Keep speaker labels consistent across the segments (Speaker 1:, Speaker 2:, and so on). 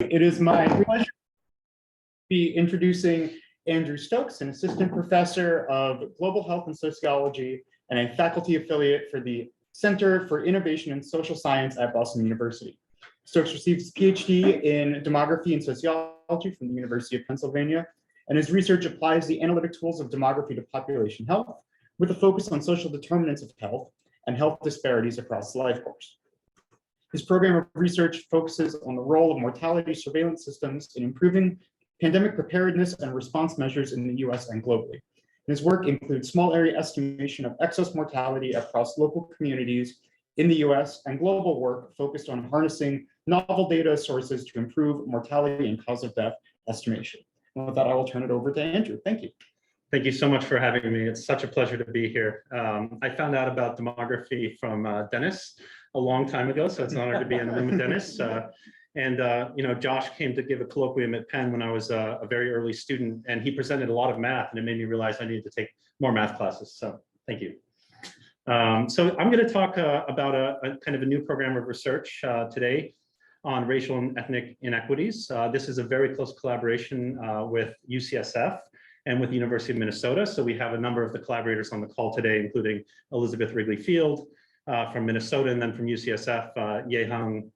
Speaker 1: It is my pleasure to be introducing Andrew Stokes, an assistant professor of global health and sociology and a faculty affiliate for the Center for Innovation and Social Science at Boston University. Stokes received his PhD in demography and sociology from the University of Pennsylvania, and his research applies the analytic tools of demography to population health with a focus on social determinants of health and health disparities across the life course. His program of research focuses on the role of mortality surveillance systems in improving pandemic preparedness and response measures in the US and globally. And his work includes small area estimation of excess mortality across local communities in the US and global work focused on harnessing novel data sources to improve mortality and cause of death estimation. And with that, I will turn it over to Andrew. Thank you.
Speaker 2: Thank you so much for having me. It's such a pleasure to be here. I found out about demography from Dennis a long time ago, so it's an honor to be in the room with Dennis. Josh came to give a colloquium at Penn when I was a very early student, and he presented a lot of math, and it made me realize I needed to take more math classes. So thank you. So I'm going to talk about a kind of a new program of research today on racial and ethnic inequities. This is a very close collaboration with UCSF and with the University of Minnesota. So we have a number of the collaborators on the call today, including Elizabeth Wrigley Field from Minnesota, and then from UCSF, Yehang,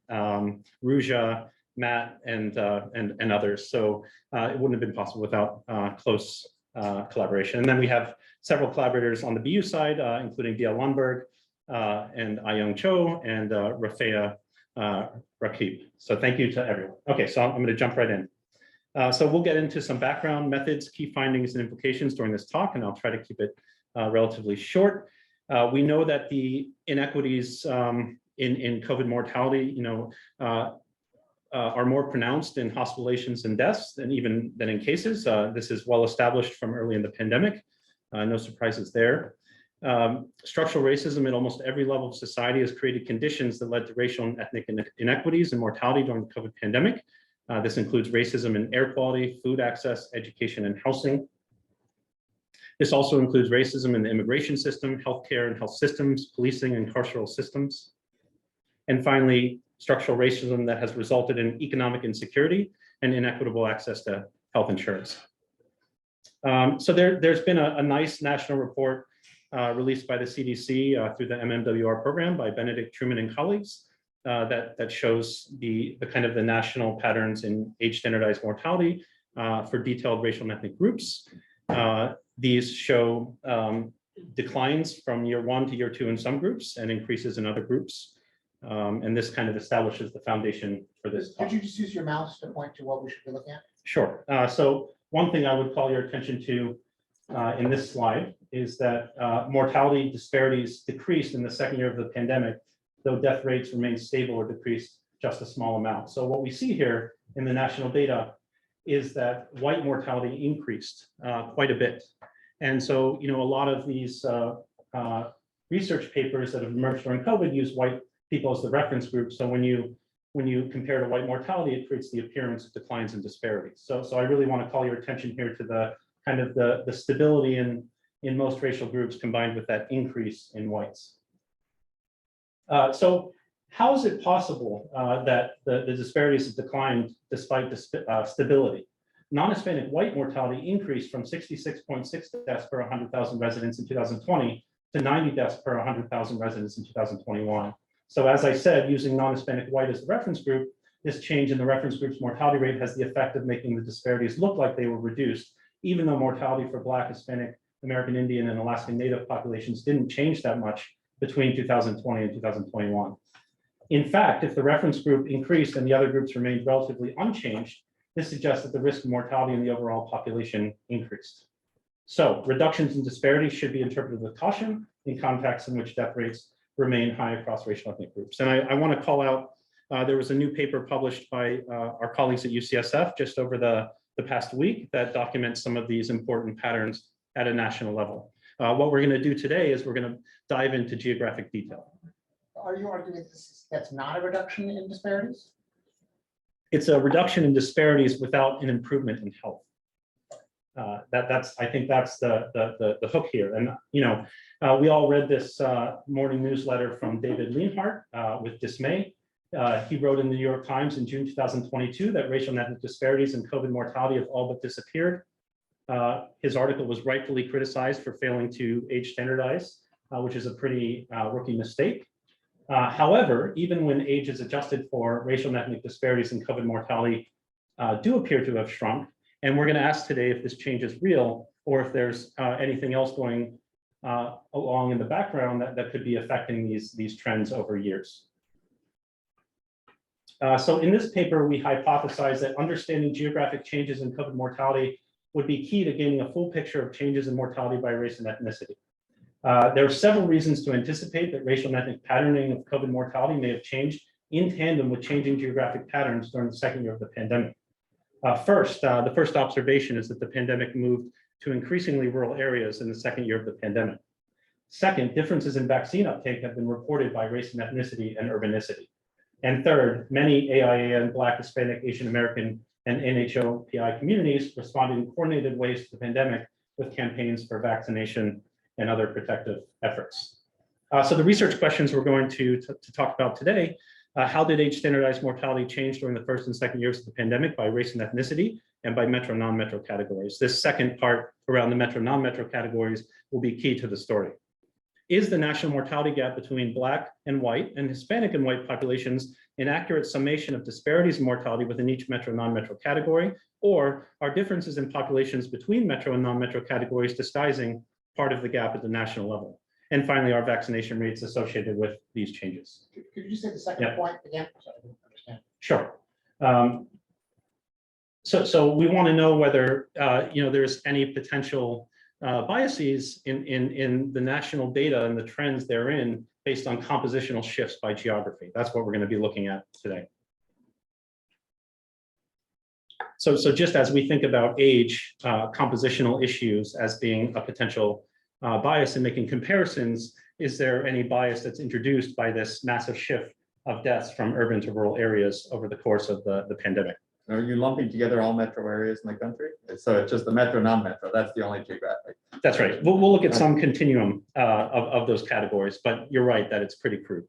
Speaker 2: Ruja, Matt, and others. So it wouldn't have been possible without close collaboration. And then we have several collaborators on the BU side, including D.L. Lundberg and Ayung Cho and Rafea Rakib. So thank you to everyone. Okay, so I'm going to jump right in. So we'll get into some background, methods, key findings, and implications during this talk, and I'll try to keep it relatively short. We know that the inequities in COVID mortality, are more pronounced in hospitalizations and deaths than in cases. This is well established from early in the pandemic. No surprises there. Structural racism at almost every level of society has created conditions that led to racial and ethnic inequities and mortality during the COVID pandemic. This includes racism in air quality, food access, education, and housing. This also includes racism in the immigration system, healthcare and health systems, policing and carceral systems. And finally, structural racism that has resulted in economic insecurity and inequitable access to health insurance. So there's been a nice national report released by the CDC through the MMWR program by Benedict Truman and colleagues that shows the kind of the national patterns in age standardized mortality for detailed racial and ethnic groups. These show declines from year 1 to year 2 in some groups and increases in other groups. And this kind of establishes the foundation for this talk.
Speaker 3: Could you just use your mouse to point to what we should be looking at?
Speaker 2: Sure. So one thing I would call your attention to in this slide is that mortality disparities decreased in the second year of the pandemic, though death rates remained stable or decreased just a small amount. So what we see here in the national data is that white mortality increased quite a bit. And so, a lot of these research papers that have emerged during COVID use white people as the reference group. So when you compare to white mortality, it creates the appearance of declines and disparities. So I really want to call your attention here to the kind of the stability in most racial groups combined with that increase in whites. So how is it possible that the disparities have declined despite the stability? Non-Hispanic white mortality increased from 66.6 deaths per 100,000 residents in 2020 to 90 deaths per 100,000 residents in 2021. So as I said, using non-Hispanic white as the reference group, this change in the reference group's mortality rate has the effect of making the disparities look like they were reduced, even though mortality for Black, Hispanic, American Indian, and Alaskan Native populations didn't change that much between 2020 and 2021. In fact, if the reference group increased and the other groups remained relatively unchanged, this suggests that the risk of mortality in the overall population increased. So reductions in disparities should be interpreted with caution in contexts in which death rates remain high across racial ethnic groups. And I want to call out, there was a new paper published by our colleagues at UCSF just over the past week that documents some of these important patterns at a national level. What we're going to do today is we're going to dive into geographic detail.
Speaker 3: Are you arguing that's not a reduction in disparities?
Speaker 2: It's a reduction in disparities without an improvement in health. I think that's the hook here. And we all read this morning newsletter from David Leonhardt with dismay. He wrote in the New York Times in June 2022 that racial and ethnic disparities in COVID mortality have all but disappeared. His article was rightfully criticized for failing to age standardize, which is a pretty rookie mistake. However, even when age is adjusted for, racial and ethnic disparities in COVID mortality do appear to have shrunk. And we're going to ask today if this change is real or if there's anything else going along in the background that could be affecting these trends over years. So in this paper, we hypothesize that understanding geographic changes in COVID mortality would be key to gaining a full picture of changes in mortality by race and ethnicity. There are several reasons to anticipate that racial and ethnic patterning of COVID mortality may have changed in tandem with changing geographic patterns during the second year of the pandemic. First, the first observation is that the pandemic moved to increasingly rural areas in the second year of the pandemic. Second, differences in vaccine uptake have been reported by race and ethnicity and urbanicity. And third, many AIAN, Black, Hispanic, Asian American, and NHOPI communities responded in coordinated ways to the pandemic with campaigns for vaccination and other protective efforts. So the research questions we're going to talk about today, how did age standardized mortality change during the first and second years of the pandemic by race and ethnicity and by metro, non-metro categories? This second part around the metro, non-metro categories will be key to the story. Is the national mortality gap between Black and white and Hispanic and white populations an accurate summation of disparities in mortality within each metro, non-metro category? Or are differences in populations between metro and non-metro categories disguising part of the gap at the national level? And finally, are vaccination rates associated with these changes?
Speaker 3: Could you say the second point again? So I didn't understand.
Speaker 2: Sure. So we want to know whether there's any potential biases in the national data and the trends therein based on compositional shifts by geography. That's what we're going to be looking at today. So just as we think about age, compositional issues as being a potential bias in making comparisons, is there any bias that's introduced by this massive shift of deaths from urban to rural areas over the course of the pandemic?
Speaker 4: Are you lumping together all metro areas in the country? So it's just the metro, non-metro, that's the only geographic.
Speaker 2: That's right. We'll look at some continuum of those categories, but you're right that it's pretty crude.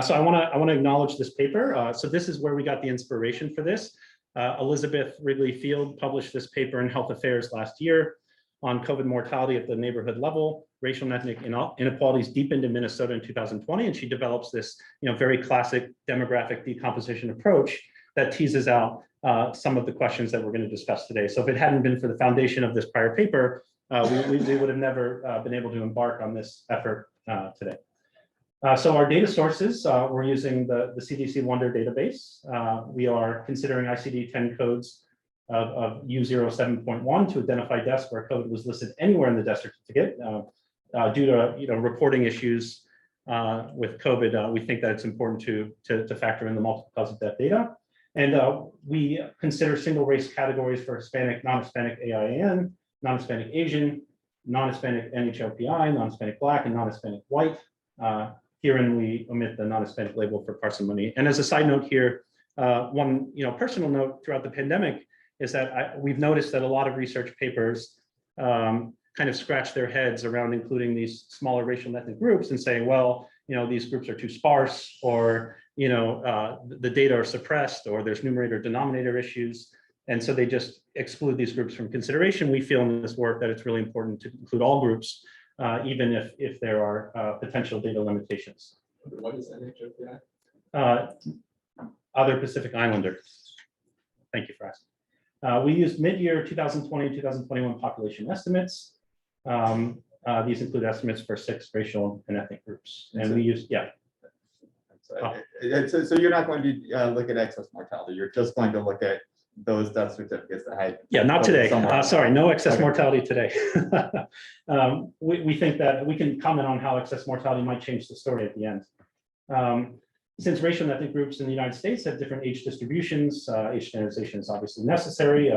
Speaker 2: So I want to acknowledge this paper. So this is where we got the inspiration for this. Elizabeth Wrigley Field published this paper in Health Affairs last year on COVID mortality at the neighborhood level. Racial and ethnic inequalities deepened in Minnesota in 2020, and she develops this very classic demographic decomposition approach that teases out some of the questions that we're going to discuss today. So if it hadn't been for the foundation of this prior paper, we would have never been able to embark on this effort today. So our data sources, we're using the CDC Wonder database. We are considering ICD-10 codes of U07.1 to identify deaths where COVID was listed anywhere in the death certificate. Due to reporting issues with COVID, we think that it's important to factor in the multiple cause of death data. And we consider single race categories for Hispanic, non-Hispanic AIN, non-Hispanic Asian, non-Hispanic NHLPI, non-Hispanic Black, and non-Hispanic white. Herein we omit the non-Hispanic label for parsimony. And as a side note here, one personal note throughout the pandemic is that we've noticed that a lot of research papers kind of scratch their heads around including these smaller racial and ethnic groups and say, well, these groups are too sparse, or the data are suppressed, or there's numerator denominator issues. And so they just exclude these groups from consideration. We feel in this work that it's really important to include all groups, even if there are potential data limitations.
Speaker 4: What is NHOPI?
Speaker 2: Other Pacific Islanders. Thank you for asking. We used mid-year 2020, 2021 population estimates. These include estimates for 6 racial and ethnic groups. And we used,
Speaker 4: So you're not going to look at excess mortality. You're just going to look at those death certificates that had.
Speaker 2: Not today. Sorry, no excess
Speaker 4: Okay.
Speaker 2: mortality today. We think that we can comment on how excess mortality might change the story at the end. Since racial and ethnic groups in the United States have different age distributions, age standardization is obviously necessary.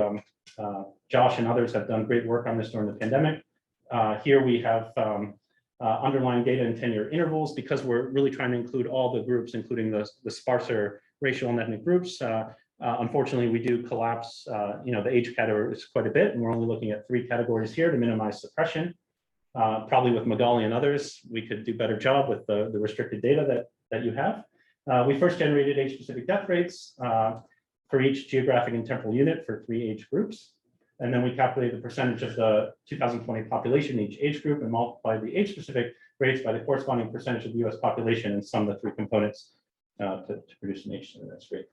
Speaker 2: Josh and others have done great work on this during the pandemic. Here we have underlying data in 10-year intervals because we're really trying to include all the groups, including the sparser racial and ethnic groups. Unfortunately, we do collapse the age categories quite a bit, and we're only looking at 3 categories here to minimize suppression. Probably with Magali and others, we could do a better job with the restricted data that you have. We first generated age-specific death rates for each geographic and temporal unit for 3 age groups. And then we calculated the percentage of the 2020 population in each age group and multiplied the age-specific rates by the corresponding percentage of the US population and summed the 3 components to produce an age-specific rate.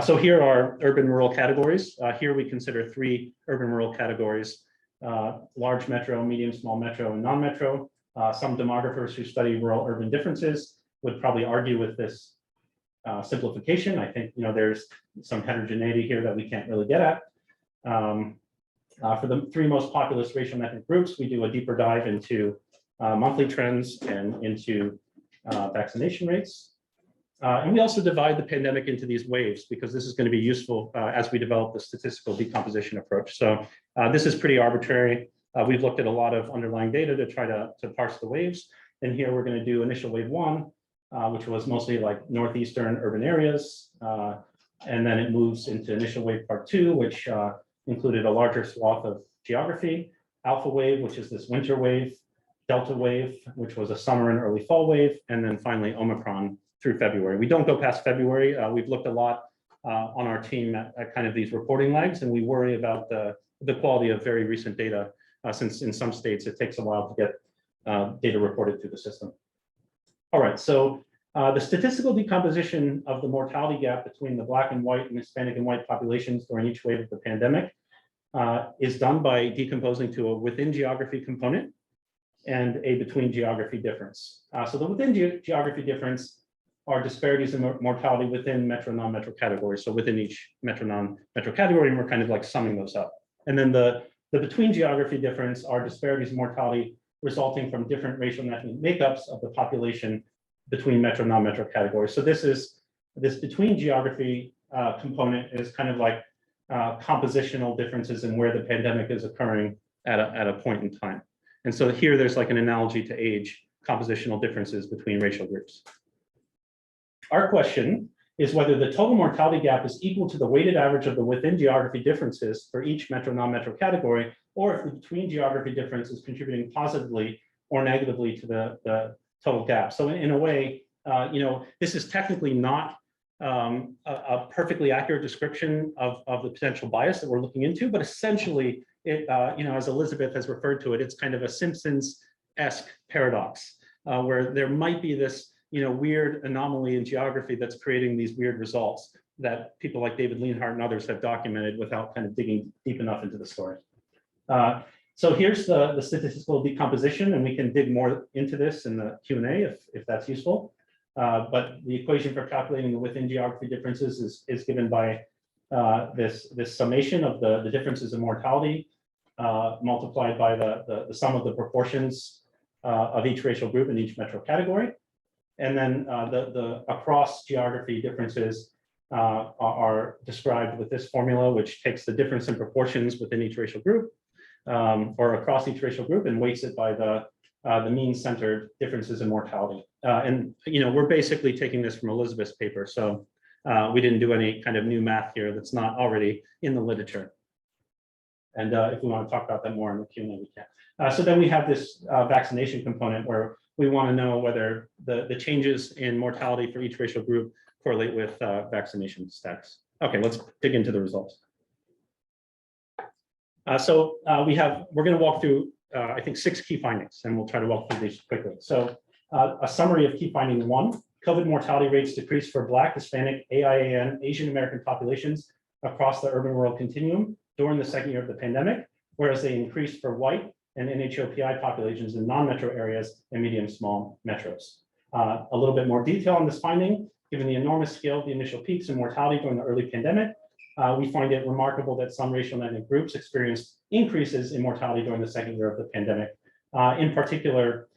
Speaker 2: So here are urban-rural categories. Here we consider 3 urban-rural categories: large metro, medium, small metro, and non-metro. Some demographers who study rural-urban differences would probably argue with this simplification. I think there's some heterogeneity here that we can't really get at. For the 3 most populous racial ethnic groups, we do a deeper dive into monthly trends and into vaccination rates. And we also divide the pandemic into these waves because this is going to be useful as we develop the statistical decomposition approach. So this is pretty arbitrary. We've looked at a lot of underlying data to try to parse the waves. And here we're going to do initial wave 1, which was mostly like northeastern urban areas. And then it moves into initial wave part 2, which included a larger swath of geography, alpha wave, which is this winter wave, delta wave, which was a summer and early fall wave, and then finally Omicron through February. We don't go past February. We've looked a lot on our team at kind of these reporting lags, and we worry about the quality of very recent data, since in some states it takes a while to get data reported through the system. All right, so the statistical decomposition of the mortality gap between the Black and white and Hispanic and white populations during each wave of the pandemic is done by decomposing to a within geography component and a between geography difference. So the within geography difference are disparities in mortality within metro, non-metro categories. So within each metro, non-metro category, and we're kind of like summing those up. And then the between geography difference are disparities in mortality resulting from different racial and ethnic makeups of the population between metro, non-metro categories. So this between geography component is kind of like compositional differences in where the pandemic is occurring at a point in time. And so here there's like an analogy to age, compositional differences between racial groups. Our question is whether the total mortality gap is equal to the weighted average of the within geography differences for each metro, non-metro category, or if the between geography difference is contributing positively or negatively to the total gap. So in a way, this is technically not a perfectly accurate description of the potential bias that we're looking into, but essentially, it, as Elizabeth has referred to it, it's kind of a Simpsons-esque paradox where there might be this weird anomaly in geography that's creating these weird results that people like David Leonhardt and others have documented without kind of digging deep enough into the story. So here's the statistical decomposition, and we can dig more into this in the Q&A if that's useful. But the equation for calculating the within geography differences is given by this summation of the differences in mortality multiplied by the sum of the proportions of each racial group in each metro category. And then the across geography differences are described with this formula, which takes the difference in proportions within each racial group or across each racial group and weights it by the mean-centered differences in mortality. And we're basically taking this from Elizabeth's paper, so we didn't do any kind of new math here that's not already in the literature. And if we want to talk about that more in the Q&A, we can. So then we have this vaccination component where we want to know whether the changes in mortality for each racial group correlate with vaccination status. Okay, let's dig into the results. So we're going to walk through, I think, 6 key findings, and we'll try to walk through these quickly. So a summary of key finding 1, COVID mortality rates decreased for Black, Hispanic, AIAN, Asian American populations across the urban-rural continuum during the second year of the pandemic, whereas they increased for white and NHOPI populations in non-metro areas and medium-small metros. A little bit more detail on this finding, given the enormous scale of the initial peaks in mortality during the early pandemic, we find it remarkable that some racial and ethnic groups experienced increases in mortality during the second year of the pandemic. In particular,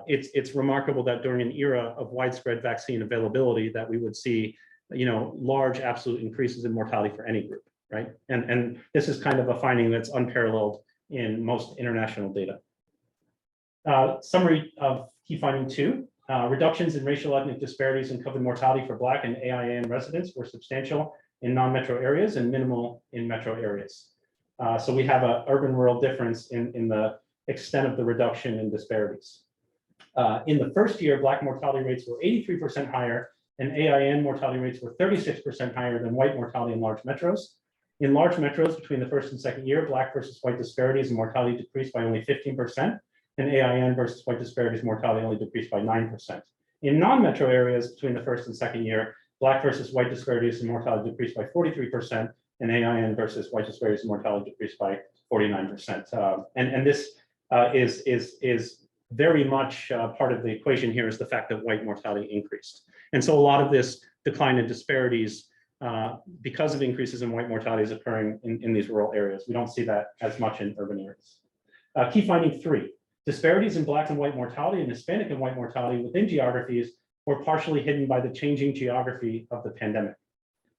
Speaker 2: it's remarkable that during an era of widespread vaccine availability that we would see, large absolute increases in mortality for any group, right? And this is kind of a finding that's unparalleled in most international data. Summary of key finding 2, reductions in racial ethnic disparities in COVID mortality for Black and AIAN residents were substantial in non-metro areas and minimal in metro areas. So we have an urban-rural difference in the extent of the reduction in disparities. In the first year, Black mortality rates were 83% higher and AIN mortality rates were 36% higher than white mortality in large metros. In large metros, between the first and second year, Black versus white disparities in mortality decreased by only 15%, and AIN versus white disparities in mortality only decreased by 9%. In non-metro areas, between the first and second year, Black versus white disparities in mortality decreased by 43%, and AIN versus white disparities in mortality decreased by 49%. And this is very much part of the equation here is the fact that white mortality increased. And so a lot of this decline in disparities because of increases in white mortality is occurring in these rural areas. We don't see that as much in urban areas. Key finding 3, disparities in Black and white mortality and Hispanic and white mortality within geographies were partially hidden by the changing geography of the pandemic.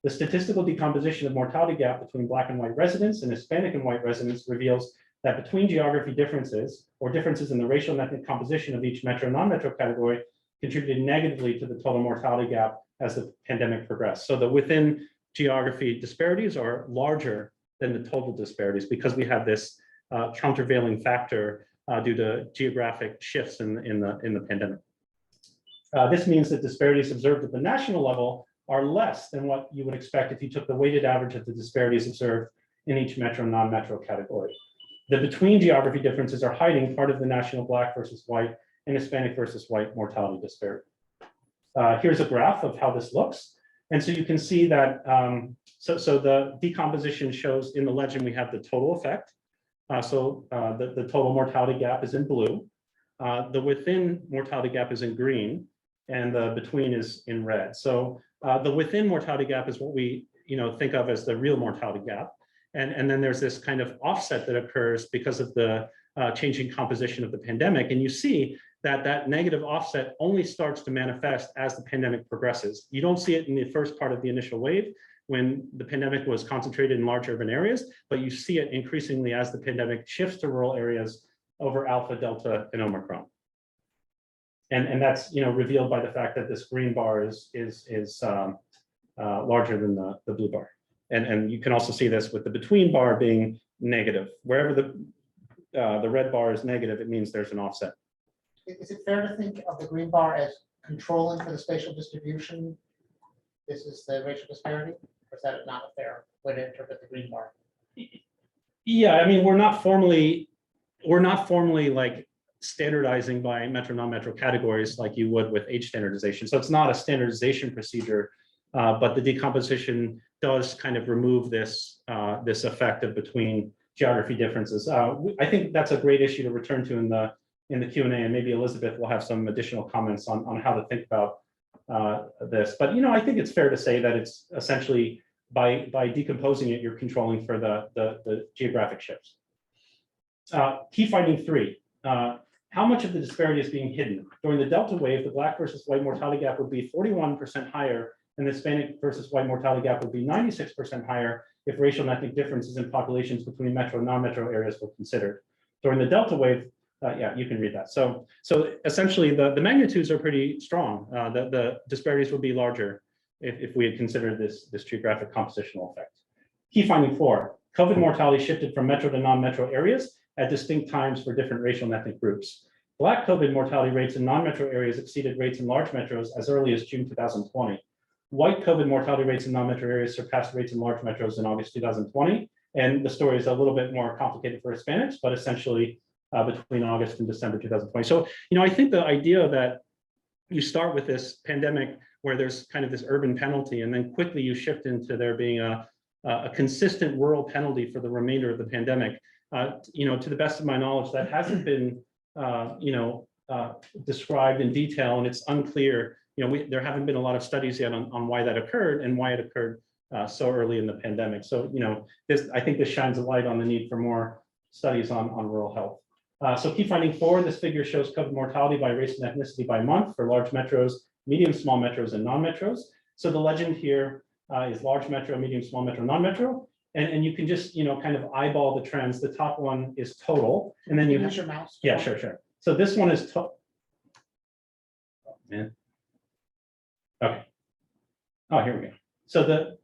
Speaker 2: The statistical decomposition of mortality gap between Black and white residents and Hispanic and white residents reveals that between geography differences or differences in the racial and ethnic composition of each metro non-metro category contributed negatively to the total mortality gap as the pandemic progressed. So the within geography disparities are larger than the total disparities because we have this countervailing factor due to geographic shifts in the pandemic. This means that disparities observed at the national level are less than what you would expect if you took the weighted average of the disparities observed in each metro and non-metro category. The between geography differences are hiding part of the national Black versus white and Hispanic versus white mortality disparity. Here's a graph of how this looks. And so you can see that, so the decomposition shows in the legend, we have the total effect. The total mortality gap is in blue. The within mortality gap is in green, and the between is in red. So the within mortality gap is what we think of as the real mortality gap. And then there's this kind of offset that occurs because of the changing composition of the pandemic. And you see that that negative offset only starts to manifest as the pandemic progresses. You don't see it in the first part of the initial wave when the pandemic was concentrated in large urban areas, but you see it increasingly as the pandemic shifts to rural areas over Alpha, Delta, and Omicron. And that's revealed by the fact that this green bar is larger than the blue bar. And you can also see this with the between bar being negative. Wherever the red bar is negative, it means there's an offset.
Speaker 3: Is it fair to think of the green bar as controlling for the spatial distribution? This is the racial disparity, or is that not a fair way to interpret the green bar?
Speaker 2: Yeah, I mean, we're not formally like standardizing by metro non-metro categories like you would with age standardization. So it's not a standardization procedure, but the decomposition does kind of remove this this effect of between geography differences. I think that's a great issue to return to in the Q&A, and maybe Elizabeth will have some additional comments on how to think about this. But I think it's fair to say that it's essentially by decomposing it, you're controlling for the geographic shifts. Key finding 3. How much of the disparity is being hidden? During the Delta wave, the Black versus white mortality gap would be 41% higher, and the Hispanic versus white mortality gap would be 96% higher if racial and ethnic differences in populations between metro and non-metro areas were considered. During the Delta wave, yeah, you can read that. So essentially, the magnitudes are pretty strong. The disparities would be larger if we had considered this geographic compositional effect. Key finding 4, COVID mortality shifted from metro to non-metro areas at distinct times for different racial and ethnic groups. Black COVID mortality rates in non-metro areas exceeded rates in large metros as early as June 2020. White COVID mortality rates in non-metro areas surpassed rates in large metros in August 2020. And the story is a little bit more complicated for Hispanics, but essentially between August and December 2020. So, I think the idea that you start with this pandemic where there's kind of this urban penalty, and then quickly you shift into there being a consistent rural penalty for the remainder of the pandemic. To the best of my knowledge, that hasn't been, described in detail, and it's unclear. There haven't been a lot of studies yet on why that occurred and why it occurred so early in the pandemic. So, I think this shines a light on the need for more studies on rural health. So key finding 4, this figure shows COVID mortality by race and ethnicity by month for large metros, medium, small metros, and non-metros. So the legend here is large metro, medium, small metro, non-metro. And you can just, kind of eyeball the trends. The top one is total. And then you
Speaker 3: use your mouse.
Speaker 2: Yeah, sure. So this one is total. Oh, man. Okay. Oh, here we go.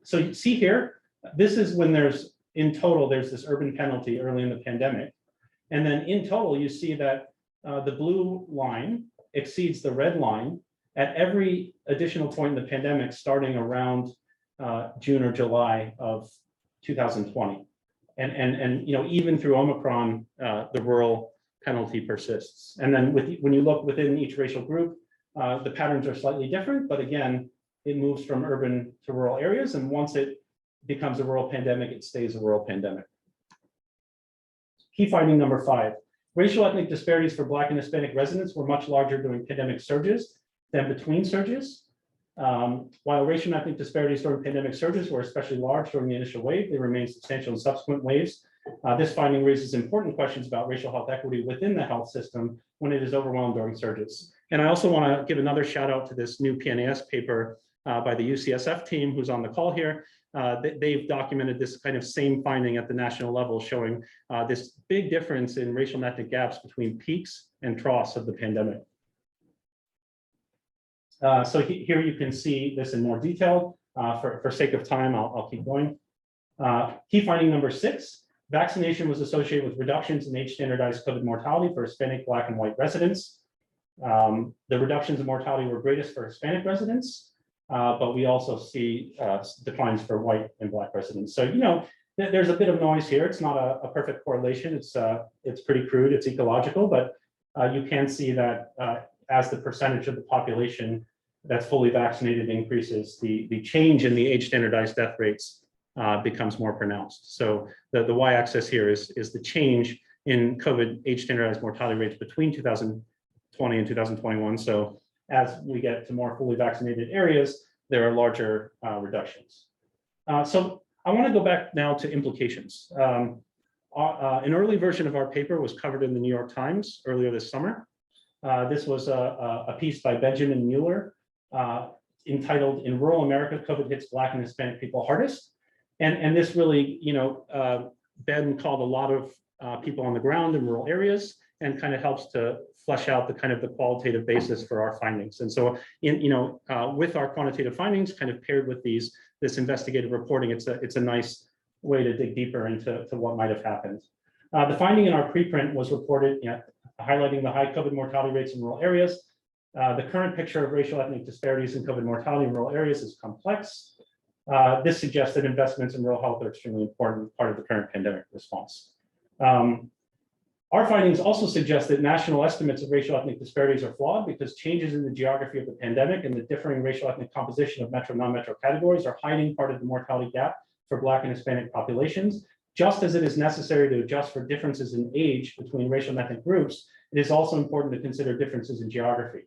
Speaker 2: So you see here, this is when there's this urban penalty early in the pandemic. And then in total, you see that the blue line exceeds the red line at every additional point in the pandemic, starting around June or July of 2020. And even through Omicron, the rural penalty persists. And then when you look within each racial group, the patterns are slightly different, but again, it moves from urban to rural areas. And once it becomes a rural pandemic, it stays a rural pandemic. Key finding number 5, racial ethnic disparities for Black and Hispanic residents were much larger during pandemic surges than between surges. While racial and ethnic disparities during pandemic surges were especially large during the initial wave, they remain substantial in subsequent waves. This finding raises important questions about racial health equity within the health system when it is overwhelmed during surges. And I also want to give another shout out to this new PNAS paper by the UCSF team who's on the call here. They've documented this kind of same finding at the national level, showing this big difference in racial and ethnic gaps between peaks and troughs of the pandemic. So here you can see this in more detail. For sake of time, I'll keep going. Key finding number 6, vaccination was associated with reductions in age-standardized COVID mortality for Hispanic, Black, and white residents. The reductions in mortality were greatest for Hispanic residents, but we also see declines for white and Black residents. So, there's a bit of noise here. It's not a perfect correlation. It's pretty crude. It's ecological, but you can see that as the percentage of the population that's fully vaccinated increases, the change in the age-standardized death rates becomes more pronounced. So the y-axis here is the change in COVID age-standardized mortality rates between 2020 and 2021. So as we get to more fully vaccinated areas, there are larger reductions. So I want to go back now to implications. An early version of our paper was covered in the New York Times earlier this summer. This was a piece by Benjamin Mueller entitled "In Rural America, COVID Hits Black and Hispanic People Hardest." And this really, Ben called a lot of people on the ground in rural areas and kind of helps to flesh out the qualitative basis for our findings. And so with our quantitative findings kind of paired with this investigative reporting, it's a nice way to dig deeper into what might have happened. The finding in our preprint was reported highlighting the high COVID mortality rates in rural areas. The current picture of racial ethnic disparities in COVID mortality in rural areas is complex. This suggests that investments in rural health are extremely important part of the current pandemic response. Our findings also suggest that national estimates of racial ethnic disparities are flawed because changes in the geography of the pandemic and the differing racial ethnic composition of metro and non-metro categories are hiding part of the mortality gap for Black and Hispanic populations. Just as it is necessary to adjust for differences in age between racial and ethnic groups, it is also important to consider differences in geography.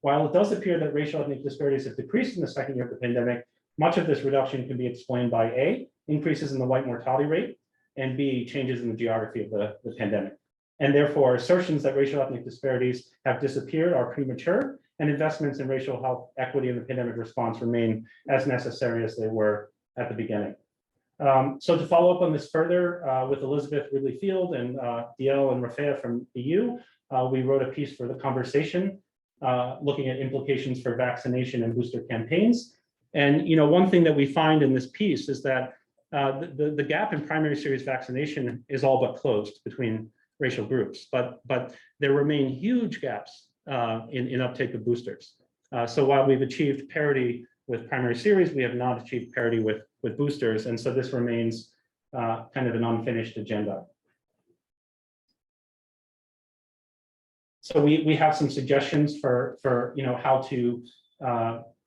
Speaker 2: While it does appear that racial ethnic disparities have decreased in the second year of the pandemic, much of this reduction can be explained by A, increases in the white mortality rate, and B, changes in the geography of the pandemic. And therefore, assertions that racial ethnic disparities have disappeared are premature, and investments in racial health equity in the pandemic response remain as necessary as they were at the beginning. So to follow up on this further, with Elizabeth Ridley Field and DL and Rafea from EU, we wrote a piece for The Conversation looking at implications for vaccination and booster campaigns. And one thing that we find in this piece is that the gap in primary series vaccination is all but closed between racial groups, but there remain huge gaps in uptake of boosters. So while we've achieved parity with primary series, we have not achieved parity with boosters, and so this remains kind of an unfinished agenda. So we have some suggestions for how to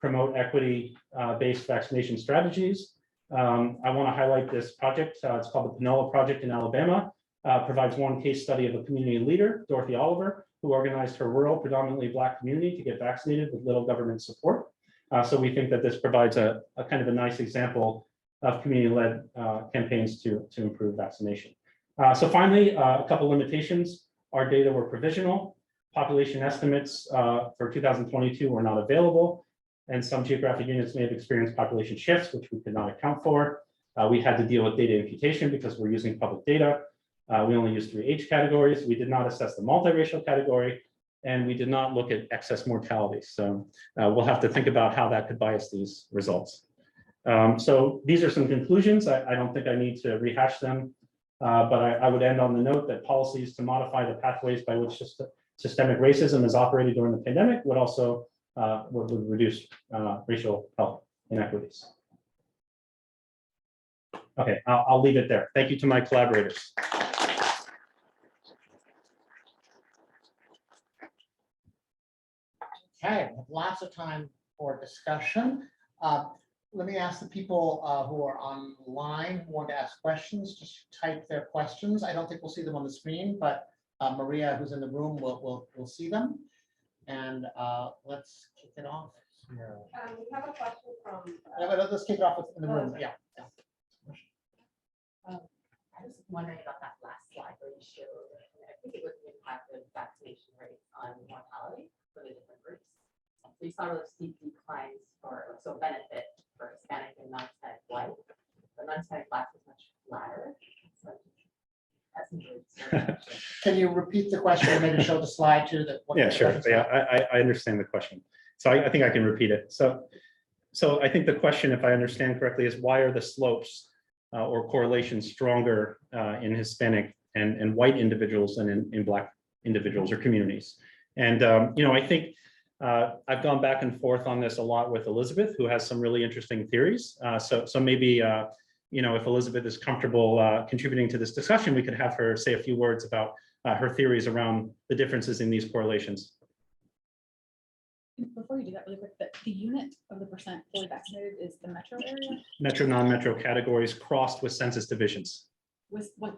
Speaker 2: promote equity-based vaccination strategies. I want to highlight this project. It's called the Panola Project in Alabama. Provides one case study of a community leader, Dorothy Oliver, who organized her rural, predominantly Black community to get vaccinated with little government support. So we think that this provides a kind of a nice example of community-led campaigns to improve vaccination. So finally, a couple limitations. Our data were provisional. Population estimates for 2022 were not available, and some geographic units may have experienced population shifts, which we could not account for. We had to deal with data imputation because we're using public data. We only used 3 age categories. We did not assess the multiracial category, and we did not look at excess mortality. So we'll have to think about how that could bias these results. So these are some conclusions. I don't think I need to rehash them, but I would end on the note that policies to modify the pathways by which systemic racism is operated during the pandemic would also would reduce racial health inequities. Okay, I'll leave it there. Thank you to my collaborators.
Speaker 3: Okay, we have lots of time for discussion. Let me ask the people who are online who want to ask questions, just type their questions. I don't think we'll see them on the screen, but Maria, who's in the room, will see them. And let's kick it off.
Speaker 5: We have a question from.
Speaker 3: Let's kick it off in the room. Yeah.
Speaker 5: I was wondering about that last slide where you showed, I think it was the impact of vaccination rates on mortality for the different groups. So you saw those steep declines for, so benefit for Hispanic and non-Hispanic white, but non-Hispanic black was much flatter. So that's interesting.
Speaker 3: Can you repeat the question and maybe show the slide too?
Speaker 2: Yeah, sure. Yeah, I understand the question. So I think I can repeat it. So I think the question, if I understand correctly, is why are the slopes or correlations stronger in Hispanic and white individuals than in Black individuals or communities? And, I think I've gone back and forth on this a lot with Elizabeth, who has some really interesting theories. So maybe, if Elizabeth is comfortable contributing to this discussion, we could have her say a few words about her theories around the differences in these correlations.
Speaker 6: Before you do that really quick, the unit of the percent fully vaccinated is the metro area?
Speaker 2: Metro, non-metro categories crossed with census divisions.
Speaker 6: With what,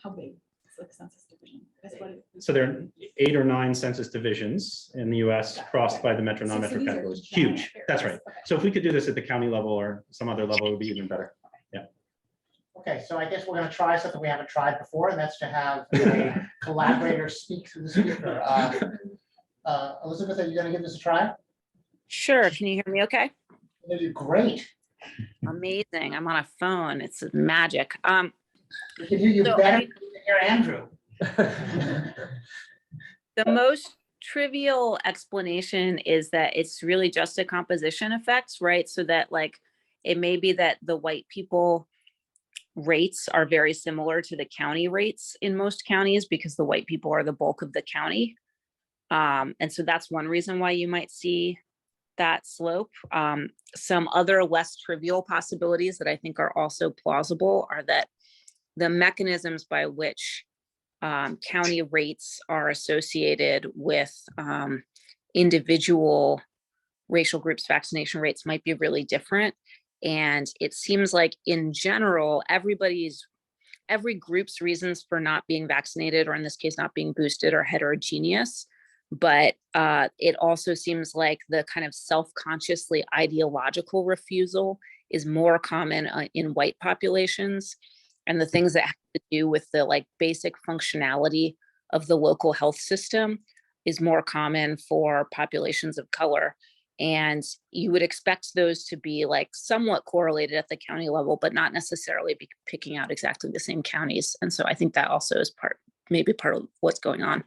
Speaker 6: how big is like census division? That's what
Speaker 2: So there are 8 or 9 census divisions in the US crossed by the metro,
Speaker 6: So
Speaker 2: non-metro
Speaker 6: these are
Speaker 2: categories.
Speaker 6: giant
Speaker 2: Huge.
Speaker 6: areas.
Speaker 2: That's right.
Speaker 6: Okay.
Speaker 2: So if we could do this at the county level or some other level, it would be even better.
Speaker 3: Okay, so I guess we're going to try something we haven't tried before, and that's to have a collaborator speak through the speaker. Elizabeth, are you going to give this a try?
Speaker 7: Sure. Can you hear me okay?
Speaker 3: You do great.
Speaker 7: Amazing. I'm on a phone. It's magic.
Speaker 3: We can hear you
Speaker 7: So,
Speaker 3: better
Speaker 7: I
Speaker 3: than we can hear Andrew.
Speaker 7: The most trivial explanation is that it's really just a composition effect, right? So that like, it may be that the white people rates are very similar to the county rates in most counties because the white people are the bulk of the county. And so that's one reason why you might see that slope. Some other less trivial possibilities that I think are also plausible are that the mechanisms by which county rates are associated with individual racial groups' vaccination rates might be really different. And it seems like in general, every group's reasons for not being vaccinated, or in this case, not being boosted, are heterogeneous. But it also seems like the kind of self-consciously ideological refusal is more common in white populations. And the things that have to do with the like basic functionality of the local health system is more common for populations of color. And you would expect those to be like somewhat correlated at the county level, but not necessarily be picking out exactly the same counties. And so I think that also is maybe part of what's going on.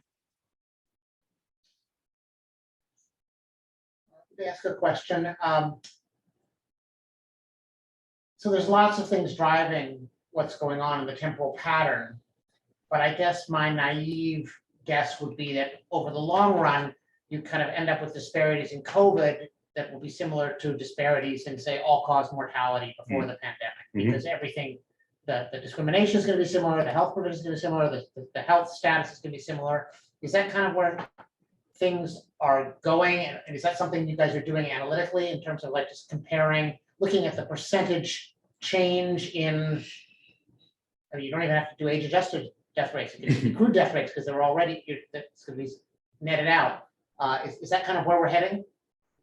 Speaker 3: Let me ask a question. So there's lots of things driving what's going on in the temporal pattern, but I guess my naive guess would be that over the long run, you kind of end up with disparities in COVID that will be similar to disparities in, say, all-cause mortality before the pandemic, because everything, the discrimination is going to be similar, the health provision is going to be similar, the health status is going to be similar. Is that kind of where things are going? And is that something you guys are doing analytically in terms of like just comparing, looking at the percentage change in, I mean, you don't even have to do age-adjusted death rates, it can be crude death rates because they're already, it's going to be netted out. Is that kind of where we're heading?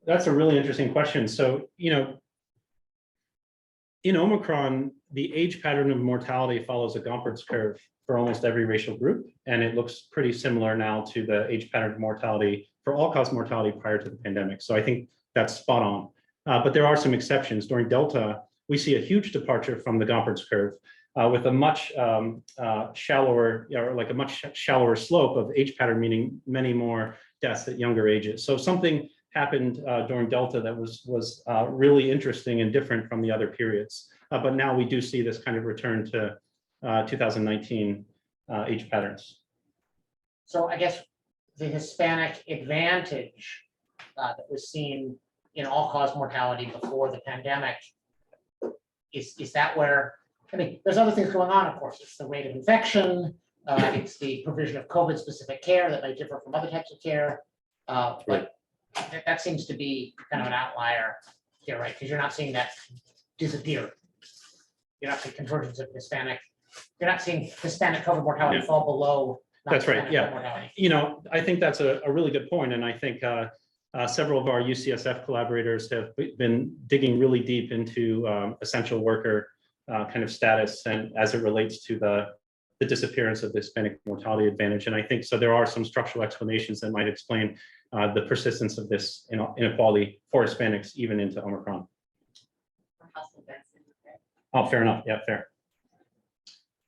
Speaker 2: That's a really interesting question. So, in Omicron, the age pattern of mortality follows a Gompertz curve for almost every racial group. And it looks pretty similar now to the age pattern of mortality for all-cause mortality prior to the pandemic. So I think that's spot on. But there are some exceptions. During Delta, we see a huge departure from the Gompertz curve with a much shallower, or like a much shallower slope of age pattern, meaning many more deaths at younger ages. So something happened during Delta that was really interesting and different from the other periods. But now we do see this kind of return to 2019 age patterns.
Speaker 3: So I guess the Hispanic advantage that was seen in all-cause mortality before the pandemic. Is that where, I mean, there's other things going on, of course. It's the rate of infection, it's the provision of COVID-specific care that may differ from other types of care. But that seems to be kind of an outlier here, right? Because you're not seeing that disappear. You're not seeing convergence of Hispanic. You're not seeing Hispanic COVID mortality
Speaker 2: Yeah.
Speaker 3: fall below.
Speaker 2: That's right,
Speaker 3: non-Hispanic
Speaker 2: yeah.
Speaker 3: COVID mortality.
Speaker 2: You know, I think that's a really good point, and I think several of our UCSF collaborators have been digging really deep into essential worker kind of status and as it relates to the disappearance of the Hispanic mortality advantage. And I think so there are some structural explanations that might explain the persistence of this inequality for Hispanics even into Omicron. Oh, fair enough. Yeah, fair.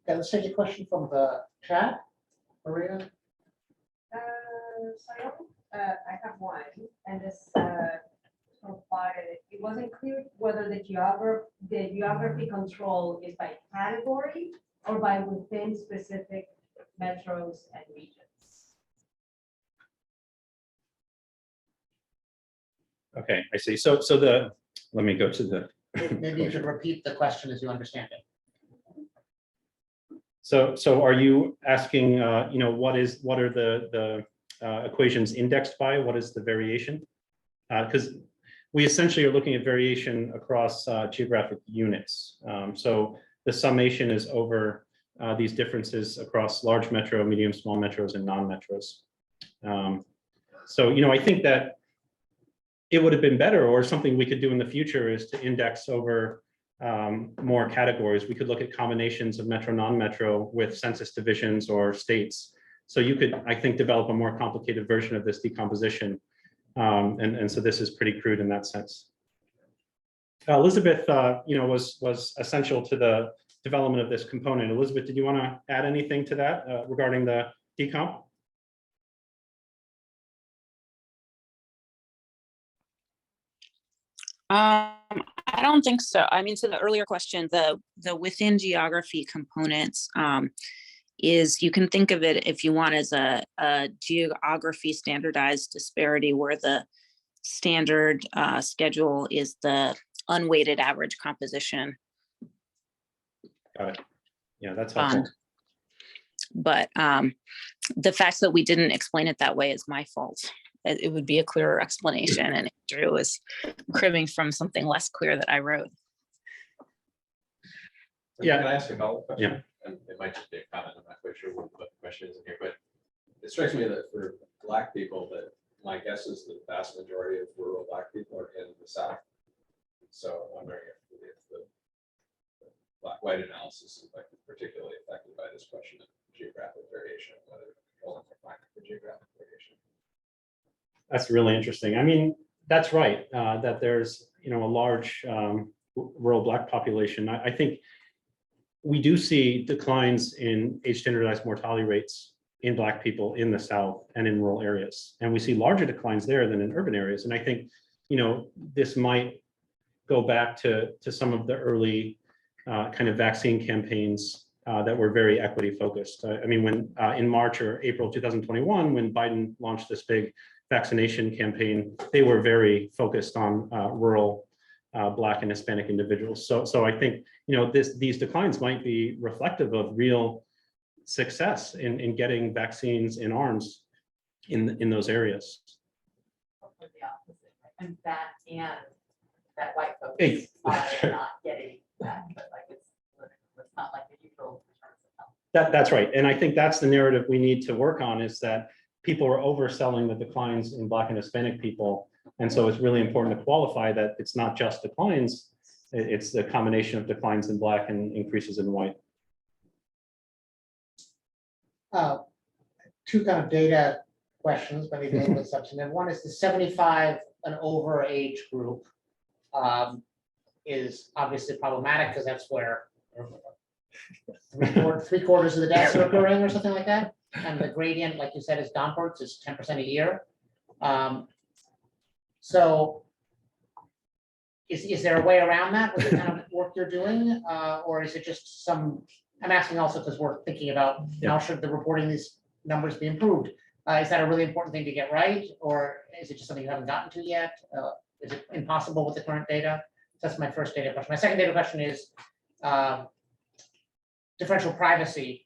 Speaker 3: Okay, let's take a question from the chat. Maria?
Speaker 8: I have one, and this provided, it wasn't clear whether the geography control is by category or by within specific metros and regions.
Speaker 2: Okay, I see. So let me go to the.
Speaker 3: Maybe you should repeat the question as you understand it.
Speaker 2: So are you asking, you know, what are the equations indexed by? What is the variation? Because we essentially are looking at variation across geographic units. So the summation is over these differences across large metro, medium, small metros, and non-metros. So, you know, I think that it would have been better, or something we could do in the future, is to index over more categories. We could look at combinations of metro, non-metro with census divisions or states. So you could, I think, develop a more complicated version of this decomposition. And so this is pretty crude in that sense. Elizabeth, you know, was essential to the development of this component. Elizabeth, did you want to add anything to that regarding the decomp?
Speaker 7: I don't think so. I mean, to the earlier question, the within geography components is, you can think of it, if you want, as a geography standardized disparity, where the standard schedule is the unweighted average composition.
Speaker 2: Got it. Yeah, that's helpful.
Speaker 7: But the fact that we didn't explain it that way is my fault. It would be a clearer explanation, and Andrew was cribbing from something less clear that I wrote.
Speaker 2: Yeah.
Speaker 9: Can I ask a follow-up question?
Speaker 2: Yeah.
Speaker 9: And it might just be a comment. I'm not quite sure what the question is in here, but it strikes me that for Black people, that my guess is the vast majority of rural Black people are in the South. So I'm wondering if the Black-white analysis is particularly affected by this question of geographic variation, whether controlling or finding the geographic variation.
Speaker 2: That's really interesting. I mean, that's right, that there's, you know, a large rural Black population. I think we do see declines in age standardized mortality rates in Black people in the South and in rural areas. And we see larger declines there than in urban areas. And I think, you know, this might go back to some of the early kind of vaccine campaigns that were very equity focused. I mean, when in March or April 2021, when Biden launched this big vaccination campaign, they were very focused on rural Black and Hispanic individuals. So I think, you know, these declines might be reflective of real success in getting vaccines in arms in those areas.
Speaker 5: Hopefully the opposite, right? And that white folks
Speaker 2: Hey.
Speaker 5: are not getting that, but like it's not like the usual returns of health.
Speaker 2: That's right. And I think that's the narrative we need to work on, is that people are overselling the declines in Black and Hispanic people. And so it's really important to qualify that it's not just declines, it's the combination of declines in Black and increases in white.
Speaker 3: Two kind of data questions, maybe a little bit substantive. One is the 75 and over age group is obviously problematic, because that's where three quarters of the deaths are occurring or something like that. And the gradient, like you said, is downwards, is 10% a year. So is there a way around that with the kind of work you're doing? Or is it just some, I'm asking also because we're thinking about how should the reporting these numbers be improved? Is that a really important thing to get right, or is it just something you haven't gotten to yet? Is it impossible with the current data? That's my first data question. My second data question is differential privacy.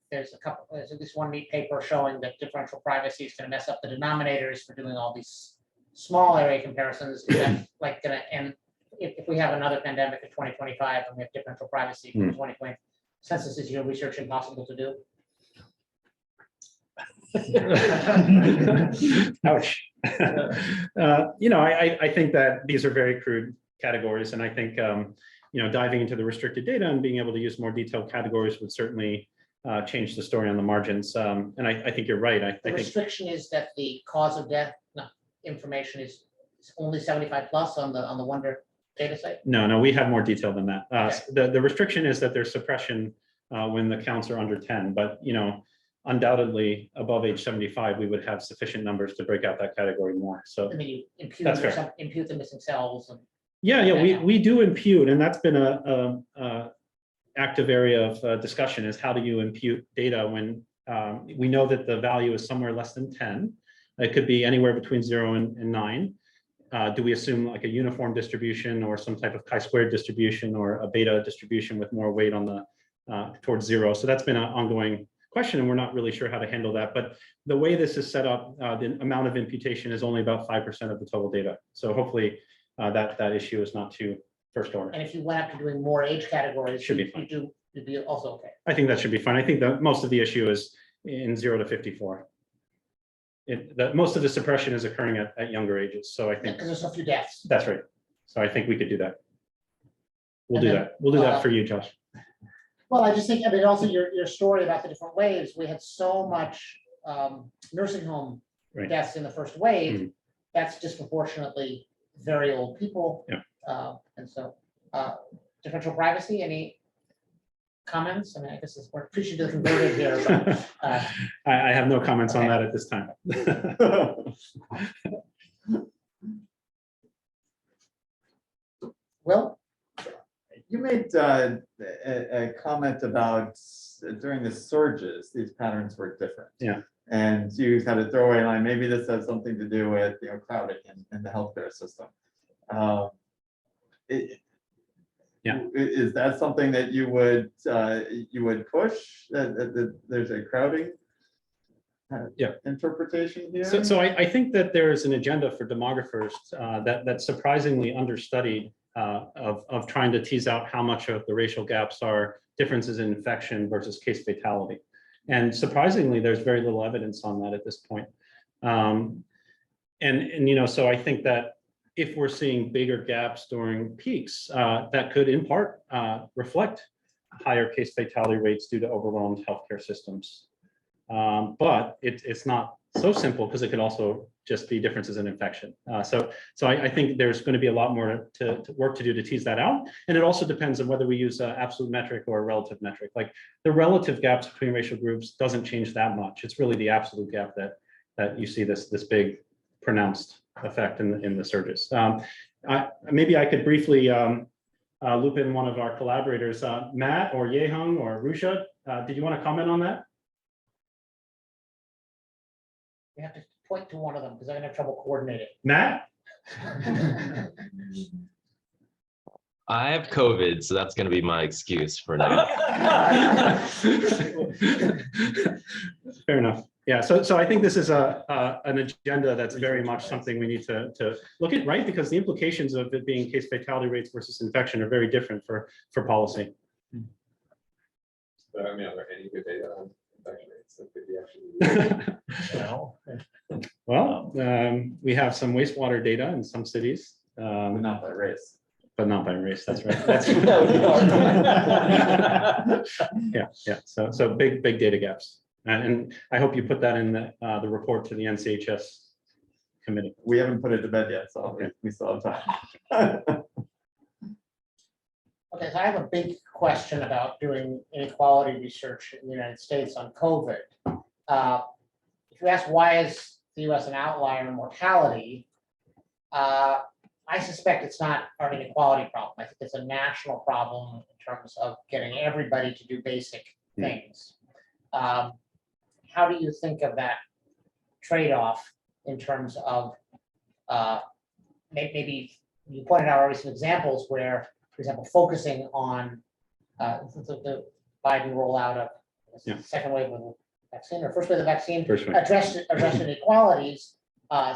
Speaker 3: There's at least one neat paper showing that differential privacy is going to mess up the denominators for doing all these small area comparisons. Is that like going to end if we have another pandemic in 2025 and we have differential privacy for 2020? Census is your research impossible to do?
Speaker 2: Ouch. I think that these are very crude categories, and I think diving into the restricted data and being able to use more detailed categories would certainly change the story on the margins. And I think you're right. I
Speaker 3: The
Speaker 2: think
Speaker 3: restriction is that the cause of death information is only 75 plus on the Wonder data set.
Speaker 2: no, we have more detail than that.
Speaker 3: Okay.
Speaker 2: The restriction is that there's suppression when the counts are under 10, but undoubtedly above age 75, we would have sufficient numbers to break out that category more. So
Speaker 3: I mean, you impute,
Speaker 2: That's fair.
Speaker 3: impute the missing cells. And
Speaker 2: we do impute, and that's been a active area of discussion, is how do you impute data when we know that the value is somewhere less than 10. It could be anywhere between 0 and 9. Do we assume like a uniform distribution or some type of chi-squared distribution or a beta distribution with more weight on the towards 0? So that's been an ongoing question, and we're not really sure how to handle that. But the way this is set up, the amount of imputation is only about 5% of the total data. So hopefully that issue is not too first order.
Speaker 3: And if you went up to doing more age categories,
Speaker 2: Should be fine.
Speaker 3: you'd be also okay.
Speaker 2: I think that should be fine. I think that most of the issue is in 0 to 54. Most of the suppression is occurring at younger ages. So I think
Speaker 3: Because there's a few deaths.
Speaker 2: that's right. So I think we could do that. We'll
Speaker 3: And
Speaker 2: do
Speaker 3: then,
Speaker 2: that. We'll do that for you, Josh.
Speaker 3: Well, I just think, I mean, also your story about the different waves, we had so much nursing home
Speaker 2: Right.
Speaker 3: deaths in the first wave.
Speaker 2: Mhm.
Speaker 3: That's disproportionately very old people.
Speaker 2: Yeah.
Speaker 3: And so differential privacy, any comments? I mean, I guess we're preaching to the converted here, but
Speaker 2: I have no comments on that at this time.
Speaker 3: Will?
Speaker 4: You made a comment about during the surges, these patterns were different.
Speaker 2: Yeah.
Speaker 4: And you had a throwaway line, maybe this has something to do with crowding in the healthcare system. Is that something that you would push, that there's a crowding interpretation here?
Speaker 2: So I think that there is an agenda for demographers that's surprisingly understudied of trying to tease out how much of the racial gaps are differences in infection versus case fatality. And surprisingly, there's very little evidence on that at this point. So I think that if we're seeing bigger gaps during peaks, that could in part reflect higher case fatality rates due to overwhelmed healthcare systems. But it's not so simple, because it could also just be differences in infection. So I think there's going to be a lot more to work to do to tease that out. And it also depends on whether we use an absolute metric or a relative metric. Like the relative gaps between racial groups doesn't change that much. It's really the absolute gap that you see this big pronounced effect in the surges. Maybe I could briefly loop in one of our collaborators, Matt or Yehung or Rusha. Did you want to comment on that?
Speaker 3: You have to point to one of them because I'm gonna have trouble coordinating.
Speaker 2: Matt?
Speaker 10: I have COVID, so that's going to be my excuse for now.
Speaker 2: Fair enough. Yeah, so I think this is an agenda that's very much something we need to look at, right? Because the implications of it being case fatality rates versus infection are very different for policy.
Speaker 9: But I mean, are there any good data on infection rates that could be actually?
Speaker 2: Well, we have some wastewater data in some cities.
Speaker 4: But not by race.
Speaker 2: But not by race, that's right. Yeah. So big data gaps. And I hope you put that in the report to the NCHS committee.
Speaker 4: We haven't put it to bed yet, so
Speaker 2: Okay.
Speaker 4: we still have time.
Speaker 3: Okay, so I have a big question about doing inequality research in the United States on COVID. If you ask why is the US an outlier in mortality, I suspect it's not our inequality problem. I think it's a national problem in terms of getting everybody to do basic things. How do you think of that trade-off in terms of maybe you pointed out already some examples where, for example, focusing on the Biden rollout of
Speaker 2: Yeah.
Speaker 3: second wave of the vaccine or first wave of the vaccine
Speaker 2: First wave.
Speaker 3: addressed inequalities.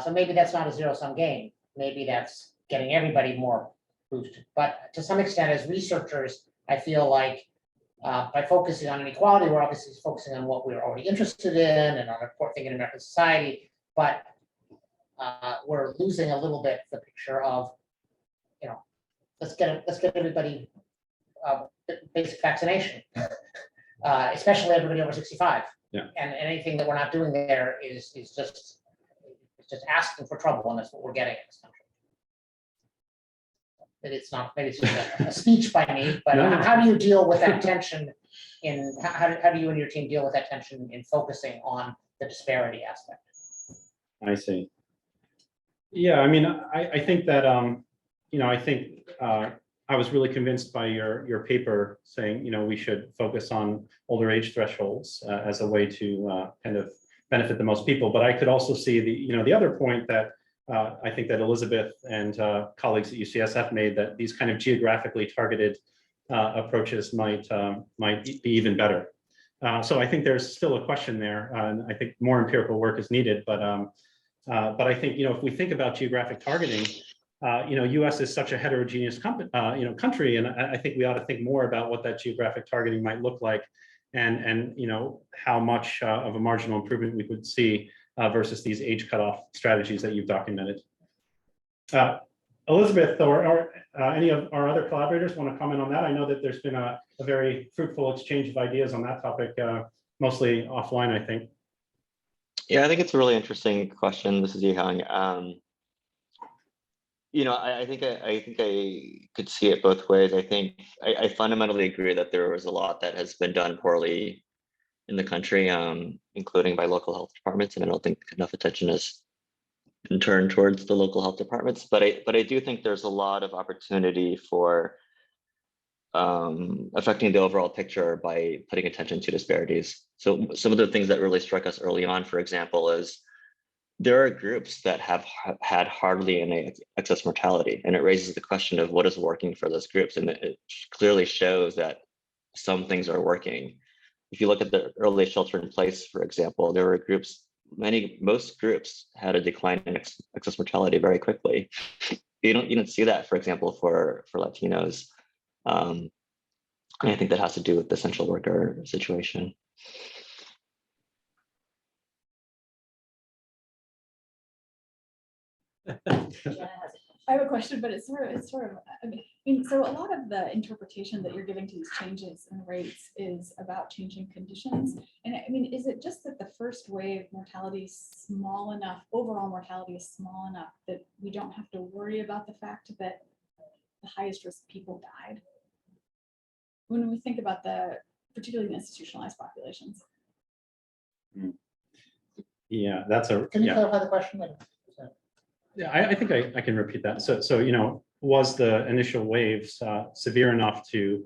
Speaker 3: So maybe that's not a zero-sum game. Maybe that's getting everybody more boosted. But to some extent, as researchers, I feel like by focusing on inequality, we're obviously focusing on what we're already interested in and on an important thing in American society. But we're losing a little bit the picture of, let's get everybody basic vaccination, especially everybody over 65.
Speaker 2: Yeah.
Speaker 3: And anything that we're not doing there is just asking for trouble, and that's what we're getting in this country. Maybe it's just a speech by me, but
Speaker 2: No.
Speaker 3: how do you deal with that tension how do you and your team deal with that tension in focusing on the disparity aspect?
Speaker 2: I see. Yeah, I mean, I think that, I was really convinced by your paper saying, we should focus on older age thresholds as a way to kind of benefit the most people. But I could also see the other point that I think that Elizabeth and colleagues at UCSF made, that these kind of geographically targeted approaches might be even better. So I think there's still a question there, and I think more empirical work is needed. But I think if we think about geographic targeting, U.S. is such a heterogeneous country, and I think we ought to think more about what that geographic targeting might look like, and how much of a marginal improvement we would see versus these age cutoff strategies that you've documented. Elizabeth or any of our other collaborators want to comment on that? I know that there's been a very fruitful exchange of ideas on that topic, mostly offline, I think.
Speaker 11: Yeah, I think it's a really interesting question. This is Yihang. I think I could see it both ways. I think I fundamentally agree that there was a lot that has been done poorly in the country, including by local health departments, and I don't think enough attention has been turned towards the local health departments. But I do think there's a lot of opportunity for affecting the overall picture by putting attention to disparities. So some of the things that really struck us early on, for example, is there are groups that have had hardly any excess mortality, and it raises the question of what is working for those groups. And it clearly shows that some things are working. If you look at the early shelter in place, for example, there were groups, most groups had a decline in excess mortality very quickly. You don't see that, for example, for Latinos. And I think that has to do with the essential worker situation.
Speaker 6: I have a question, but it's sort of, I mean, so a lot of the interpretation that you're giving to these changes in rates is about changing conditions. And I mean, is it just that the first wave mortality is small enough, overall mortality is small enough that we don't have to worry about the fact that the highest risk people died? When we think about particularly the institutionalized populations.
Speaker 2: Yeah, that's a.
Speaker 3: Can you
Speaker 2: yeah.
Speaker 3: clarify the question?
Speaker 2: Yeah, I think I can repeat that. So was the initial waves severe enough to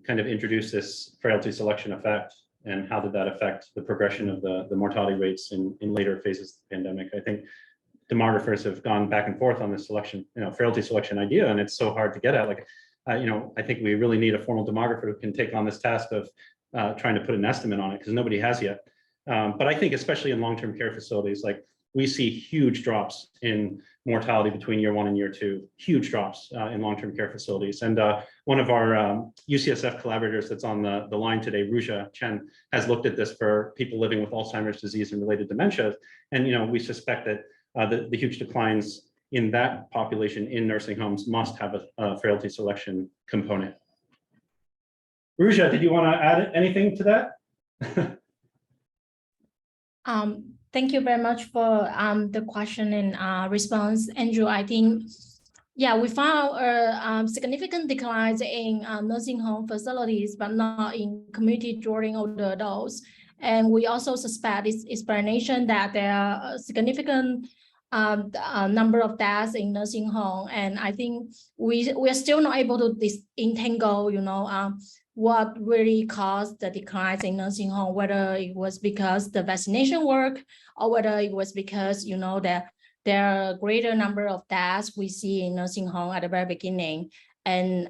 Speaker 2: kind of introduce this frailty selection effect, and how did that affect the progression of the mortality rates in later phases of the pandemic? I think demographers have gone back and forth on this selection, frailty selection idea, and it's so hard to get at. Like, I think we really need a formal demographer who can take on this task of trying to put an estimate on it, because nobody has yet. But I think especially in long-term care facilities, like, we see huge drops in mortality between year 1 and year 2, huge drops in long-term care facilities. And one of our UCSF collaborators that's on the line today, Ruja Chen, has looked at this for people living with Alzheimer's disease and related dementia. And we suspect that the huge declines in that population in nursing homes must have a frailty selection component. Ruja, did you want to add anything to that?
Speaker 12: Thank you very much for the question and response, Andrew. I think, yeah, we found a significant declines in nursing home facilities, but not in community during older adults. And we also suspect this explanation that there are a significant number of deaths in nursing home. And I think we are still not able to disentangle, what really caused the declines in nursing home, whether it was because the vaccination work or whether it was because, you know, that there are a greater number of deaths we see in nursing home at the very beginning. And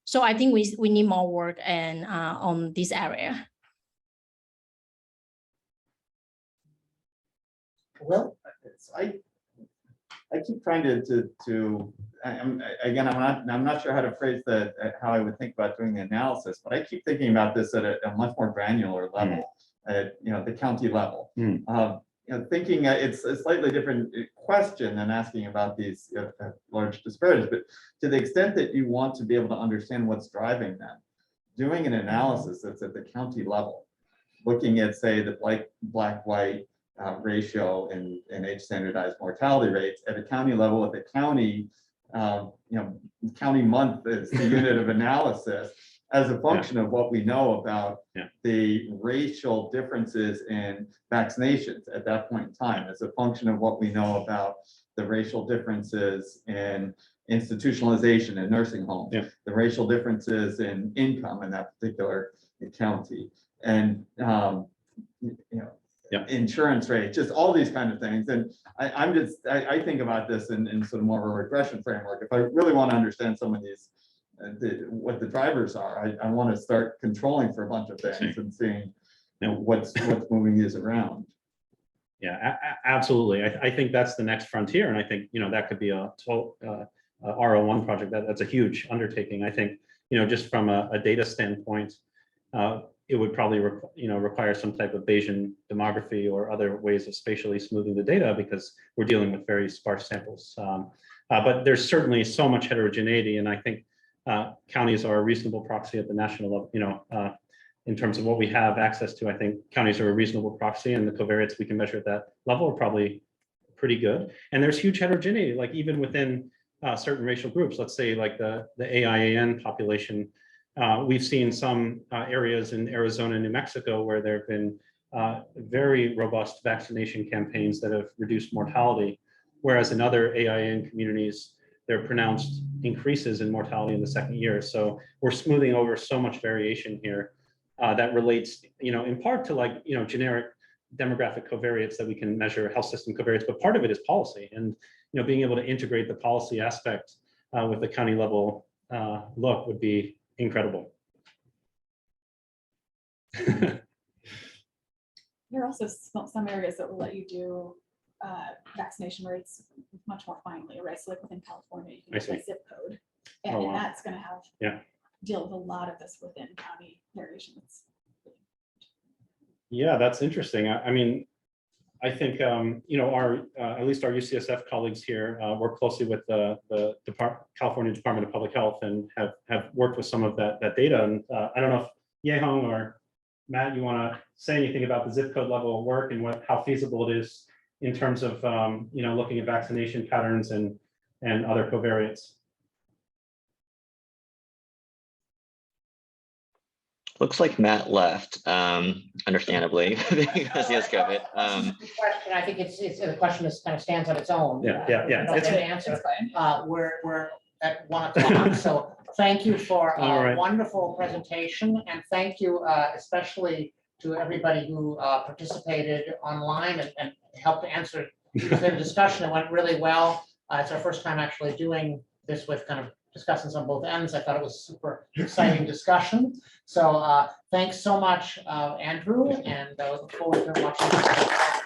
Speaker 12: so I think we need more work and on this area.
Speaker 3: Will?
Speaker 4: I keep trying I'm not sure how to phrase how I would think about doing the analysis, but I keep thinking about this at a much more granular level, at, you know, the county level. You know, thinking it's a slightly different question than asking about these large disparities, but to the extent that you want to be able to understand what's driving them, doing an analysis that's at the county level, looking at, say, the black-white ratio in age standardized mortality rates at a county level, at the county, you know, county month is the unit of analysis as a function of what we know about the racial differences in vaccinations at that point in time, as a function of what we know about the racial differences in institutionalization in nursing homes, the racial differences in income in that particular county, and you know, insurance rates, just all these kind of things. And I think about this in sort of more of a regression framework. If I really want to understand some of these, what the drivers are, I want to start controlling for a bunch of things and seeing, you know, what's moving these around.
Speaker 2: Yeah, absolutely. I think that's the next frontier, and I think, you know, that could be a R01 project. That's a huge undertaking. I think, you know, just from a data standpoint, it would probably require some type of Bayesian demography or other ways of spatially smoothing the data, because we're dealing with very sparse samples. But there's certainly so much heterogeneity, and I think counties are a reasonable proxy at the national level. You know, in terms of what we have access to, I think counties are a reasonable proxy, and the covariates we can measure at that level are probably pretty good. And there's huge heterogeneity, like even within certain racial groups. Let's say like the AIAN population. We've seen some areas in Arizona and New Mexico where there have been very robust vaccination campaigns that have reduced mortality, whereas in other AIN communities, there are pronounced increases in mortality in the second year. So we're smoothing over so much variation here that relates, you know, in part to, like, you know, generic demographic covariates that we can measure, health system covariates, but part of it is policy, and, you know, being able to integrate the policy aspect with the county level look would be incredible.
Speaker 6: There are also some areas that will let you do vaccination rates much more finely, right? So like within California, you can get a zip code, and,
Speaker 2: Oh, wow.
Speaker 6: and that's going to have deal with a lot of this within county variations.
Speaker 2: Yeah, that's interesting. I mean, I think, you know, our at least our UCSF colleagues here work closely with the California Department of Public Health, and have worked with some of that data. And I don't know if Yehong or Matt, you want to say anything about the zip code level of work and how feasible it is in terms of, you know, looking at vaccination patterns and other covariates.
Speaker 11: Looks like Matt left, understandably, because he has COVID.
Speaker 3: Question, I think it's a question that kind of stands on its own.
Speaker 2: Yeah.
Speaker 3: It's an answer. We're at 1 o'clock, so thank you for a wonderful presentation, and thank you especially to everybody who participated online and helped to answer the discussion. It went really well. It's our first time actually doing this with kind of discussants on both ends. I thought it was a super exciting discussion. So thanks so much, Andrew, and I look forward to watching.